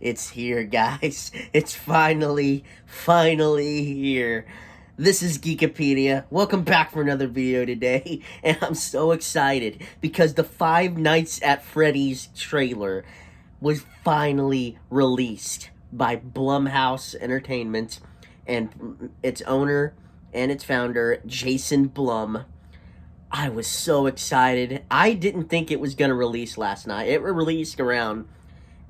It's here, guys. It's finally here. This is Geekopedia. Welcome back for another video today, and I'm so excited because the Five Nights at Freddy's trailer was finally released by Blumhouse Entertainment and its owner and its founder, Jason Blum. I was so excited. I didn't think it was going to release last night. It released around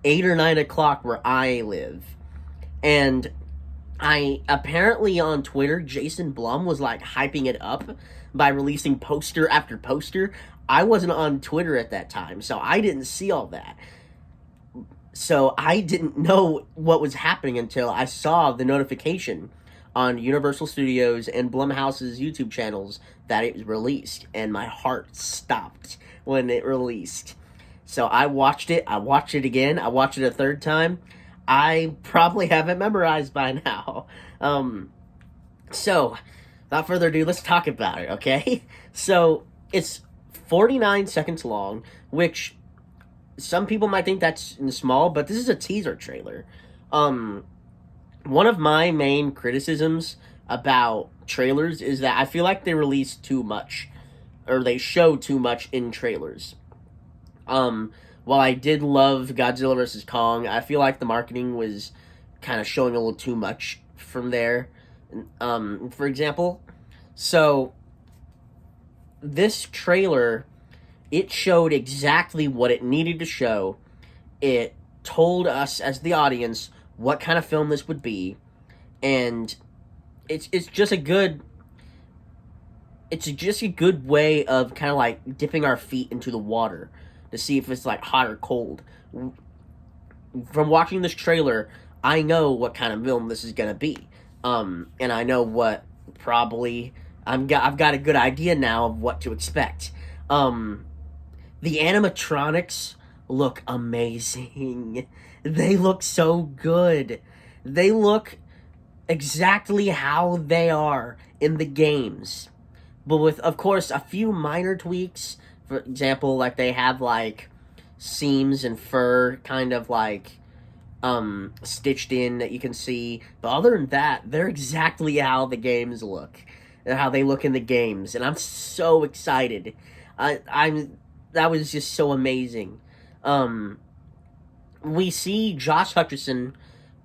8 or 9 o'clock where I live. And I apparently on Twitter, Jason Blum was like hyping it up by releasing poster after poster. I wasn't on Twitter at that time, so I didn't see all that. So I didn't know what was happening until I saw the notification on Universal Studios and Blumhouse's YouTube channels that it was released, and my heart stopped when it released. So I watched it again, I watched it a third time. I probably have it memorized by now. So, without further ado, let's talk about it, okay? So, it's 49 seconds long, which some people might think that's small, but this is a teaser trailer. One of my main criticisms about trailers is that I feel like they release too much, or they show too much in trailers. While I did love Godzilla vs. Kong, I feel like the marketing was kind of showing a little too much from there. For example, so this trailer, it showed exactly what it needed to show. It told us as the audience what kind of film this would be, and it's just a good way of kind of like dipping our feet into the water to see if it's like hot or cold. From watching this trailer, I know what kind of film this is gonna be, and I know what probably I've got a good idea now of what to expect. The animatronics look amazing. They look so good. They look exactly how they are in the games, but with, of course, a few minor tweaks. For example, like they have like seams and fur kind of like stitched in that you can see. But other than that, they're exactly how the games look and how they look in the games, and I'm so excited. That was just so amazing. We see Josh Hutcherson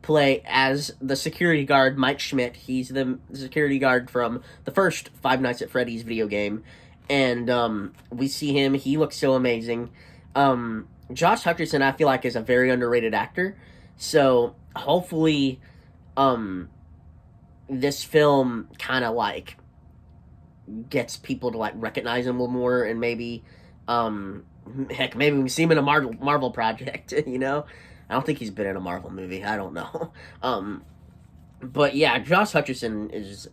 play as the security guard, Mike Schmidt. He's the security guard from the first Five Nights at Freddy's video game. And we see him. He looks so amazing. Josh Hutcherson, I feel like, is a very underrated actor. So hopefully this film kind of like gets people to like recognize him a little more, and maybe heck, maybe we see him in a Marvel project, you know? I don't think he's been in a Marvel movie. I don't know. But yeah, Josh Hutcherson is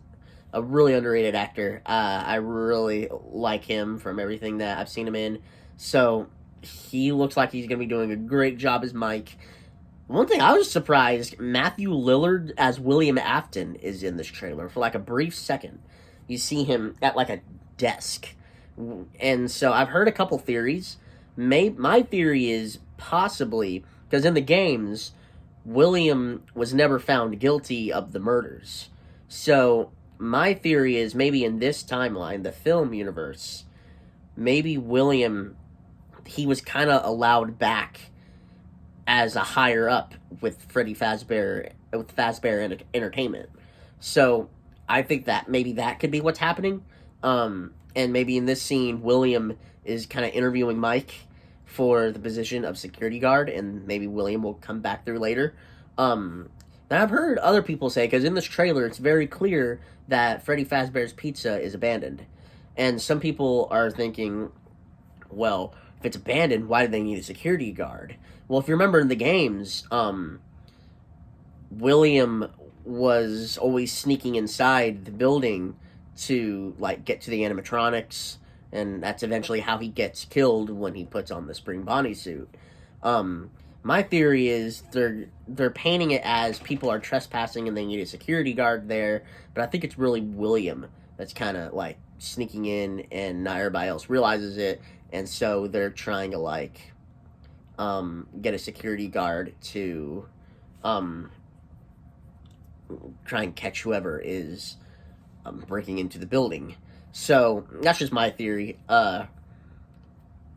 a really underrated actor. I really like him from everything that I've seen him in. So he looks like he's going to be doing a great job as Mike. One thing I was surprised, Matthew Lillard as William Afton is in this trailer for like a brief second. You see him at like a desk. And so I've heard a couple theories. My theory is possibly, because in the games, William was never found guilty of the murders. So my theory is maybe in this timeline, the film universe, maybe William, he was kind of allowed back as a higher up with Freddy Fazbear, with Fazbear Entertainment. So I think that maybe that could be what's happening. And maybe in this scene, William is kind of interviewing Mike for the position of security guard, and maybe William will come back through later. And I've heard other people say, because in this trailer, it's very clear that Freddy Fazbear's Pizza is abandoned. And some people are thinking, well, if it's abandoned, why do they need a security guard? Well, if you remember in the games, William was always sneaking inside the building to, like, get to the animatronics, and that's eventually how he gets killed when he puts on the Spring Bonnie suit. My theory is they're painting it as people are trespassing and they need a security guard there, but I think it's really William that's kind of like sneaking in, and not everybody else realizes it, and so they're trying to like get a security guard to um, try and catch whoever is breaking into the building. So that's just my theory.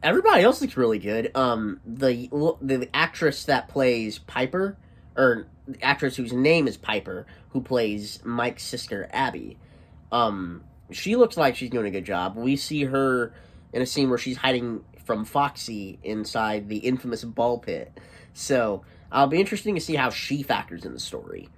Everybody else looks really good. The actress that plays Piper, or the actress whose name is Piper, who plays Mike's sister Abby, she looks like she's doing a good job. We see her in a scene where she's hiding from Foxy inside the infamous ball pit. So I'll be interesting to see how she factors in the story.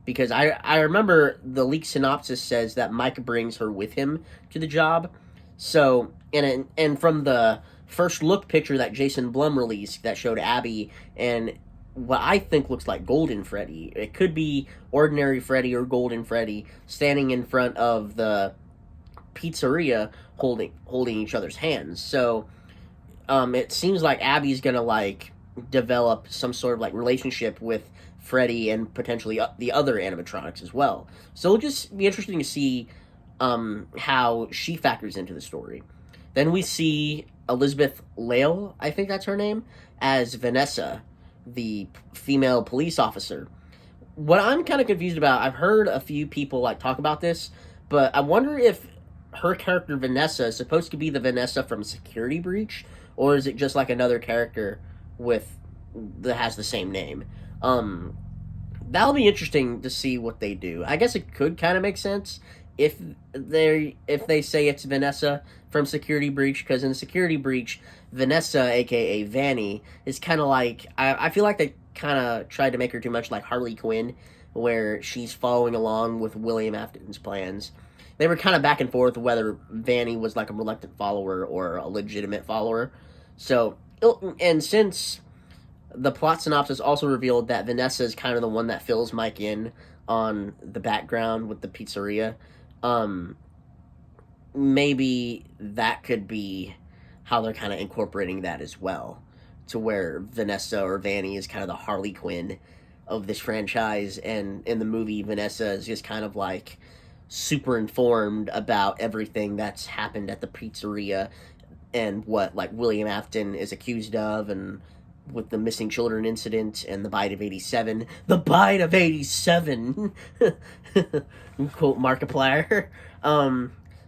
Because I remember the leak synopsis says that Mike brings her with him to the job. So and from the first look picture that Jason Blum released that showed Abby and what I think looks like Golden Freddy. It could be ordinary Freddy or Golden Freddy standing in front of the pizzeria holding each other's hands. So it seems like Abby's gonna like develop some sort of like relationship with Freddy and potentially the other animatronics as well. So it'll just be interesting to see how she factors into the story. Then we see Elizabeth Lale, I think that's her name, as Vanessa, the female police officer. What I'm kind of confused about, I've heard a few people like talk about this, but I wonder if her character Vanessa is supposed to be the Vanessa from Security Breach, or is it just like another character with that has the same name? Um, that'll be interesting to see what they do. I guess it could kind of make sense if they say it's Vanessa from Security Breach, because in Security Breach, Vanessa, aka Vanny, is kind of like I feel like they kind of tried to make her too much like Harley Quinn, where she's following along with William Afton's plans. They were kind of back and forth whether Vanny was like a reluctant follower or a legitimate follower. So, and since the plot synopsis also revealed that Vanessa is kind of the one that fills Mike in on the background with the pizzeria, um, maybe that could be how they're kind of incorporating that as well, to where Vanessa or Vanny is kind of the Harley Quinn of this franchise, and in the movie, Vanessa is just kind of like super informed about everything that's happened at the pizzeria and what like William Afton is accused of, and with the missing children incident and the bite of 87. The bite of 87! Quote Markiplier.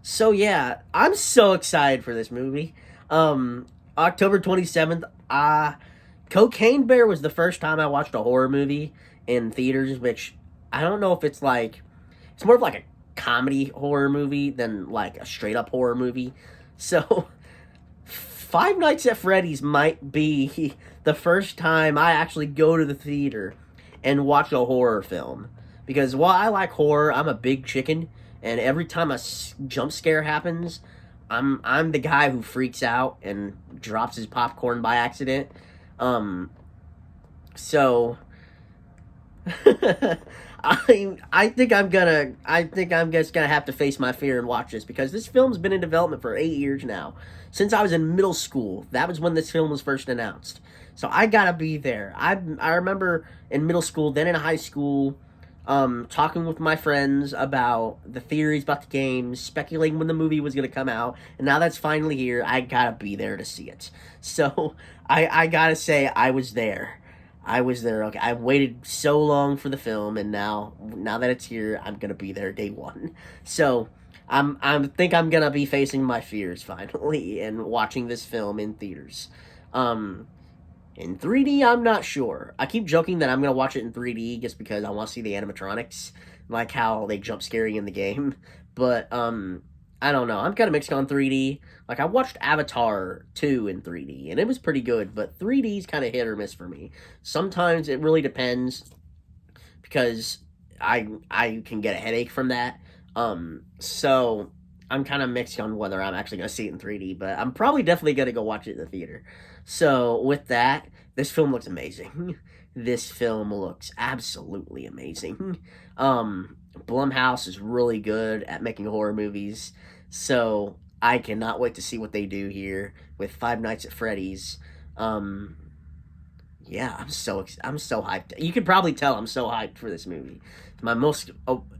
So yeah, I'm so excited for this movie. October 27th, Cocaine Bear was the first time I watched a horror movie in theaters, which I don't know if it's like, it's more of like a comedy horror movie than like a straight up horror movie. So Five Nights at Freddy's might be the first time I actually go to the theater and watch a horror film. Because while I like horror, I'm a big chicken, and every time a jump scare happens, I'm the guy who freaks out and drops his popcorn by accident. So I think I'm just gonna have to face my fear and watch this, because this film's been in development for 8 years now. Since I was in middle school, that was when this film was first announced. So I gotta be there. I remember in middle school, then in high school, talking with my friends about the theories about the games, speculating when the movie was gonna come out, and now that's finally here. I gotta be there to see it. So I gotta say I was there. I was there. Okay, I waited so long for the film, and now that it's here, I'm gonna be there day one. So I think I'm gonna be facing my fears finally and watching this film in theaters. Um, in 3D, I'm not sure. I keep joking that I'm gonna watch it in 3D just because I want to see the animatronics, like how they jump scare you in the game. But I don't know. I'm kind of mixed on 3D. Like, I watched Avatar 2 in 3D, and it was pretty good, but 3D is kind of hit or miss for me. Sometimes it really depends, because I can get a headache from that. So I'm kind of mixed on whether I'm actually going to see it in 3D, but I'm probably definitely going to go watch it in the theater. So with that, this film looks amazing. This film looks absolutely amazing. Blumhouse is really good at making horror movies, so I cannot wait to see what they do here with Five Nights at Freddy's. Um, yeah, I'm so hyped. You can probably tell I'm so hyped for this movie. It's my most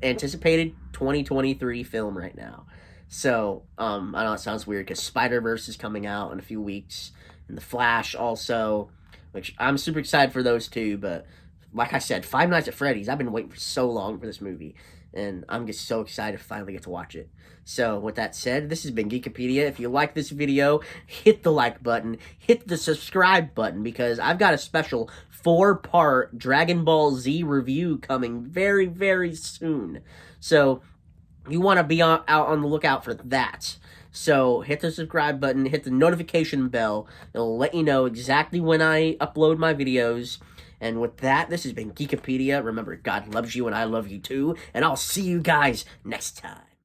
anticipated 2023 film right now. So, I know it sounds weird because Spider-Verse is coming out in a few weeks, and The Flash also, which I'm super excited for those two, but like I said, Five Nights at Freddy's. I've been waiting for so long for this movie, and I'm just so excited to finally get to watch it. So, with that said, this has been Geekopedia. If you like this video, hit the like button, hit the subscribe button, because I've got a special 4-part Dragon Ball Z review coming very, very soon. So, you want to be out on the lookout for that. So, hit the subscribe button, hit the notification bell. It'll let you know exactly when I upload my videos. And with that, this has been Geekopedia. Remember, God loves you and I love you too. And I'll see you guys next time.